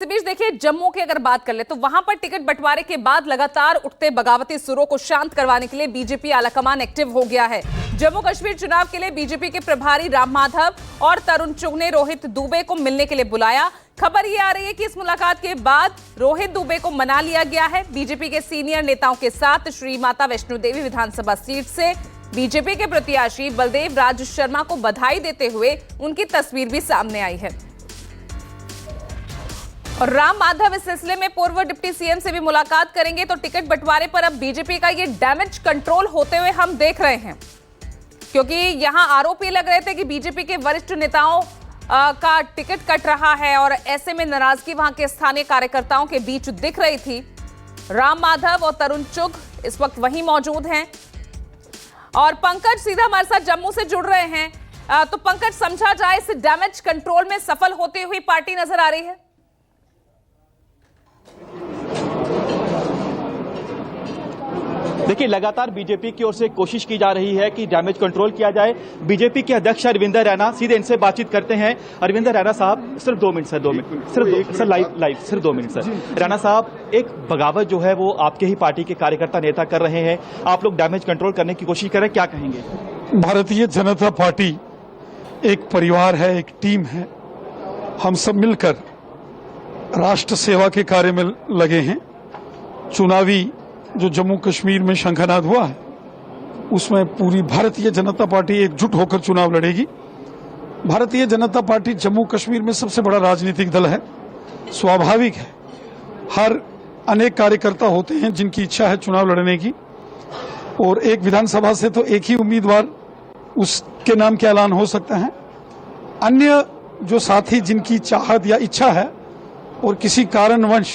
इस बीच देखिए, जम्मू की अगर बात कर ले तो वहां पर टिकट बंटवारे के बाद लगातार उठते बगावती सुरों को शांत करवाने के लिए बीजेपी आलाकमान एक्टिव हो गया है। जम्मू कश्मीर चुनाव के लिए बीजेपी के प्रभारी राम माधव और तरुण चुग ने रोहित दुबे को मिलने के लिए बुलाया। खबर ये आ रही है कि इस मुलाकात के बाद रोहित दुबे को मना लिया गया है। बीजेपी के सीनियर नेताओं के साथ श्री माता वैष्णो देवी विधानसभा सीट से बीजेपी के प्रत्याशी बलदेव राज शर्मा को बधाई देते हुए उनकी तस्वीर भी सामने आई है। और राम माधव इस सिलसिले में पूर्व डिप्टी सीएम से भी मुलाकात करेंगे। तो टिकट बंटवारे पर अब बीजेपी का ये डैमेज कंट्रोल होते हुए हम देख रहे हैं, क्योंकि यहां आरोप ये लग रहे थे कि बीजेपी के वरिष्ठ नेताओं का टिकट कट रहा है और ऐसे में नाराजगी वहां के स्थानीय कार्यकर्ताओं के बीच दिख रही थी। राम माधव और तरुण चुग इस वक्त वहीं मौजूद हैं और पंकज सीधा हमारे साथ जम्मू से जुड़ रहे हैं। तो पंकज, समझा जाए इस डैमेज कंट्रोल में सफल होती हुई पार्टी नजर आ रही है? देखिए, लगातार बीजेपी की ओर से कोशिश की जा रही है कि डैमेज कंट्रोल किया जाए। बीजेपी के अध्यक्ष अरविंद रैना, सीधे इनसे बातचीत करते हैं। अरविंद रैना साहब, सिर्फ 2 minute sir, 2 minute sir, live सिर्फ 2 मिनट सर। रैना साहब, एक बगावत जो है वो आपके ही पार्टी के कार्यकर्ता नेता कर रहे हैं, आप लोग डैमेज कंट्रोल करने की कोशिश कर रहे हैं, क्या कहेंगे? भारतीय जनता पार्टी एक परिवार है, एक टीम है। हम सब मिलकर राष्ट्र सेवा के कार्य में लगे हैं। चुनावी जो जम्मू कश्मीर में शंखनाद हुआ है उसमें पूरी भारतीय जनता पार्टी एकजुट होकर चुनाव लड़ेगी। भारतीय जनता पार्टी जम्मू कश्मीर में सबसे बड़ा राजनीतिक दल है। स्वाभाविक है, हर अनेक कार्यकर्ता होते हैं जिनकी इच्छा है चुनाव लड़ने की, और एक विधानसभा से तो एक ही उम्मीदवार उसके नाम के ऐलान हो सकता है। अन्य जो साथी जिनकी चाहत या इच्छा है और किसी कारणवश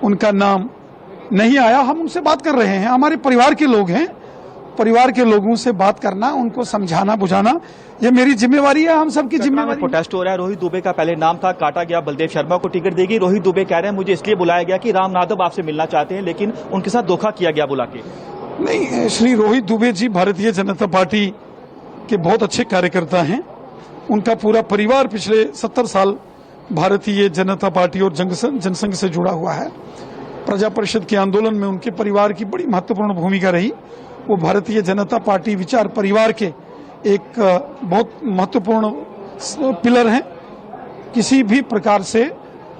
उनका नाम नहीं आया, हम उनसे बात कर रहे हैं। हमारे परिवार के लोग हैं, परिवार के लोगों से बात करना, उनको समझाना बुझाना, ये मेरी जिम्मेवारी है, हम सबकी जिम्मेवारी। प्रोटेस्ट हो रहा है, रोहित दुबे का पहले नाम था, काटा गया, बलदेव शर्मा को टिकट देगी। रोहित दुबे कह रहे हैं मुझे इसलिए बुलाया गया कि राम माधव आपसे मिलना चाहते हैं, लेकिन उनके साथ धोखा किया गया बुला के। नहीं, श्री रोहित दुबे जी भारतीय जनता पार्टी के बहुत अच्छे कार्यकर्ता हैं। उनका पूरा परिवार पिछले 70 साल भारतीय जनता पार्टी और जनसंघ से जुड़ा हुआ है। प्रजा परिषद के आंदोलन में उनके परिवार की बड़ी महत्वपूर्ण भूमिका रही। वो भारतीय जनता पार्टी विचार परिवार के एक बहुत महत्वपूर्ण पिलर हैं। किसी भी प्रकार से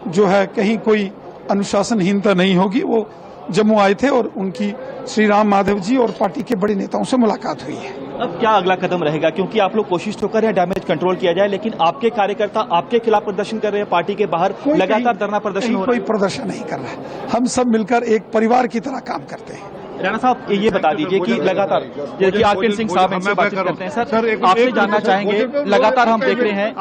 जो है कहीं कोई अनुशासनहीनता नहीं होगी। वो जम्मू आए थे और उनकी श्री राम माधव जी और पार्टी के बड़े नेताओं से मुलाकात हुई है। अब क्या अगला कदम रहेगा, क्योंकि आप लोग कोशिश तो कर रहे हैं डैमेज कंट्रोल किया जाए, लेकिन आपके कार्यकर्ता आपके खिलाफ प्रदर्शन कर रहे हैं, पार्टी के बाहर लगातार धरना प्रदर्शन हो रहा है। कोई प्रदर्शन नहीं कर रहा है, हम सब मिलकर एक परिवार की तरह काम करते हैं। राणा साहब, ये बता दीजिए कि लगातार जैसे आरपीएन सिंह साहब इनसे बातचीत करते हैं, सर आपसे जानना चाहेंगे, लगातार हम देख रहे हैं,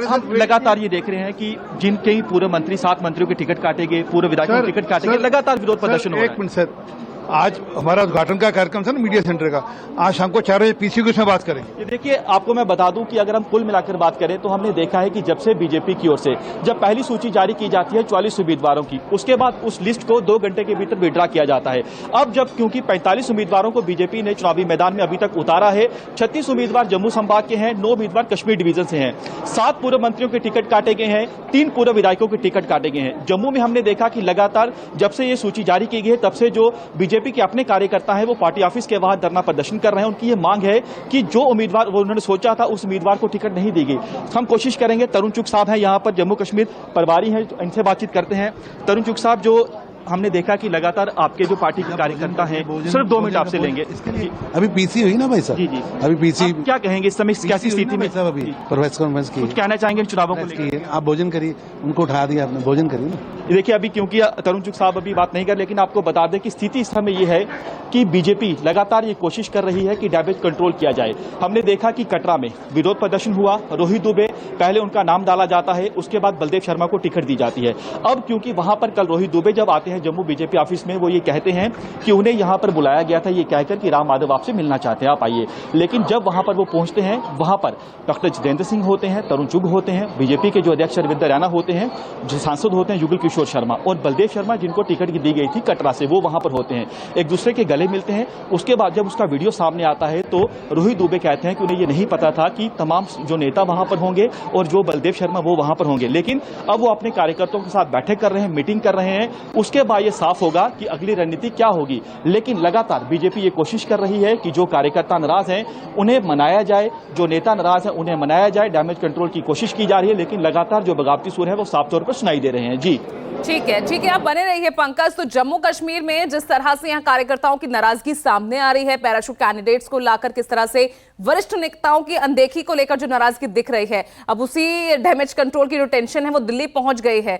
हम लगातार ये देख रहे हैं कि जिनके पूर्व मंत्री 7 मंत्रियों के टिकट काटे गए, पूर्व विधायकों के टिकट काटे गए, लगातार विरोध प्रदर्शन हो रहा है। आज हमारा उद्घाटन का कार्यक्रम था ना मीडिया सेंटर का, आज शाम को 4 बजे पीसी की बात करेंगे। देखिए, आपको मैं बता दूं कि अगर हम कुल मिलाकर बात करें तो हमने देखा है कि जब से बीजेपी की ओर से जब पहली सूची जारी की जाती है 44 उम्मीदवारों की, उसके बाद उस लिस्ट को 2 घंटे के भीतर विड्रा किया जाता है। अब जब क्योंकि 45 उम्मीदवारों को बीजेपी ने चुनावी मैदान में अभी तक उतारा है, 36 उम्मीदवार जम्मू संभाग के हैं, 9 उम्मीदवार कश्मीर डिवीजन से हैं, 7 पूर्व मंत्रियों के टिकट काटे गए हैं, 3 पूर्व विधायकों के टिकट काटे गए हैं। जम्मू में हमने देखा कि लगातार जब से ये सूची जारी की गई है तब से जो बीजेपी के अपने कार्यकर्ता है वो पार्टी ऑफिस के बाहर धरना प्रदर्शन कर रहे हैं। उनकी ये मांग है कि जो उम्मीदवार वो उन्होंने सोचा था उस उम्मीदवार को टिकट नहीं दी गई। हम कोशिश करेंगे, तरुण चुग साहब हैं यहाँ पर, जम्मू कश्मीर प्रभारी हैं, इनसे बातचीत करते हैं। तरुण चुग साहब, जो हमने देखा कि लगातार आपके जो पार्टी के कार्यकर्ता हैं, सिर्फ 2 मिनट आपसे लेंगे। अभी पीसी हुई ना भाई साहब? जी, अभी पीसी क्या कहेंगे इस समय कैसी स्थिति में? अभी प्रेस कॉन्फ्रेंस की कहना चाहेंगे चुनावों को लेकर? आप भोजन करिए, उनको उठा दिया आपने, भोजन करिए ना। देखिए, अभी क्योंकि तरुण चुग साहब अभी बात नहीं कर, लेकिन आपको बता दें कि स्थिति इस समय ये है कि बीजेपी लगातार ये कोशिश कर रही है कि डैमेज कंट्रोल किया जाए। हमने देखा कि कटरा में विरोध प्रदर्शन हुआ, रोहित दुबे पहले उनका नाम डाला जाता है, उसके बाद बलदेव शर्मा को टिकट दी जाती है। अब क्योंकि वहां पर कल रोहित दुबे जब आते हैं जाते हैं जम्मू बीजेपी ऑफिस में, वो ये कहते हैं कि उन्हें यहाँ पर बुलाया गया था ये कहकर कि राम माधव आपसे मिलना चाहते हैं, आप आइए। लेकिन जब वहां पर वो पहुंचते हैं, वहां पर डॉक्टर जितेंद्र सिंह होते हैं, तरुण चुग होते हैं, बीजेपी के जो अध्यक्ष अरविंद रैना होते हैं, जो सांसद होते हैं युगल किशोर शर्मा और बलदेव शर्मा, जिनको टिकट दी गई थी कटरा से, वो वहां पर होते हैं, एक दूसरे के गले मिलते हैं। उसके बाद जब उसका वीडियो सामने आता है तो रोहित दुबे कहते हैं कि उन्हें ये नहीं पता था कि तमाम जो नेता वहां पर होंगे और जो बलदेव शर्मा वो वहां पर होंगे। लेकिन अब वो अपने कार्यकर्ताओं के साथ बैठक कर रहे हैं, मीटिंग कर रहे हैं, उसके बाद ये साफ होगा कि अगली रणनीति क्या होगी। लेकिन लगातार बीजेपी ये कोशिश कर रही है कि जो कार्यकर्ता नाराज हैं उन्हें मनाया जाए, जो नेता नाराज हैं उन्हें मनाया जाए, डैमेज कंट्रोल की कोशिश की जा रही है। लेकिन लगातार जो बगावती सुर है वो साफ तौर पर सुनाई दे रहे हैं। जी ठीक है, आप बने रहिए पंकज। तो जम्मू कश्मीर में जिस तरह से यहाँ कार्यकर्ताओं की नाराजगी सामने आ रही है, पैराशूट कैंडिडेट्स को लाकर किस तरह से वरिष्ठ नेताओं की अनदेखी को लेकर जो नाराजगी दिख रही है, अब उसी डैमेज कंट्रोल की जो टेंशन है वो दिल्ली पहुंच गई है।